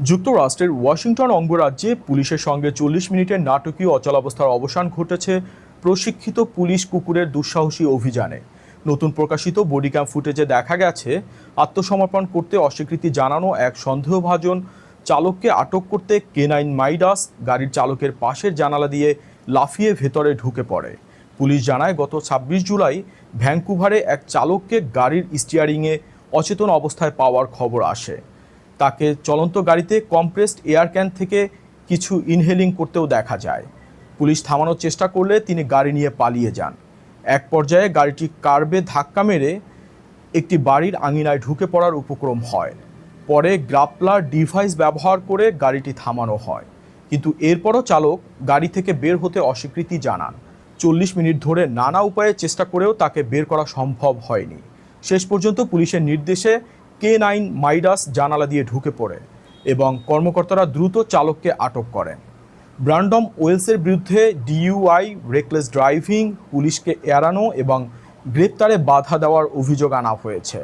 যুক্তরাষ্ট্রের ওয়াশিংটন অঙ্গরাজ্যে পুলিশের সঙ্গে ৪০ মিনিটের নাটকীয় অচলাবস্থার অবসান ঘটেছে প্রশিক্ষিত পুলিশ কুকুরের দুঃসাহসী অভিযানে। নতুন প্রকাশিত বডিক্যাম ফুটেজে দেখা গেছে আত্মসমর্পণ করতে অস্বীকৃতি জানানো এক সন্দেহভাজন চালককে আটক করতে কেনাইন মাইডাস গাড়ির চালকের পাশের জানালা দিয়ে লাফিয়ে ভেতরে ঢুকে পড়ে। পুলিশ জানায় গত ২৬ জুলাই ভ্যাঙ্কুভারে এক চালককে গাড়ির স্টিয়ারিংয়ে অচেতন অবস্থায় পাওয়ার খবর আসে। তাকে চলন্ত গাড়িতে কম্প্রেসড এয়ার ক্যান থেকে কিছু ইনহেলিং করতেও দেখা যায়। পুলিশ থামানোর চেষ্টা করলে তিনি গাড়ি নিয়ে পালিয়ে যান। এক পর্যায়ে গাড়িটি কার্বে ধাক্কা মেরে একটি বাড়ির আঙিনায় ঢুকে পড়ার উপক্রম হয়। পরে গ্রাপলার ডিভাইস ব্যবহার করে গাড়িটি থামানো হয়, কিন্তু এরপরও চালক গাড়ি থেকে বের হতে অস্বীকৃতি জানান। ৪০ মিনিট ধরে নানা উপায়ে চেষ্টা করেও তাকে বের করা সম্ভব হয়নি। শেষ পর্যন্ত পুলিশের নির্দেশে K9 মাইডাস জানালা দিয়ে ঢুকে পড়ে এবং কর্মকর্তারা দ্রুত চালককে আটক করেন। ব্র্যান্ডম ওয়েলসের বিরুদ্ধে DUI, রেকলেস ড্রাইভিং, পুলিশকে এড়ানো এবং গ্রেপ্তারে বাধা দেওয়ার অভিযোগ আনা হয়েছে।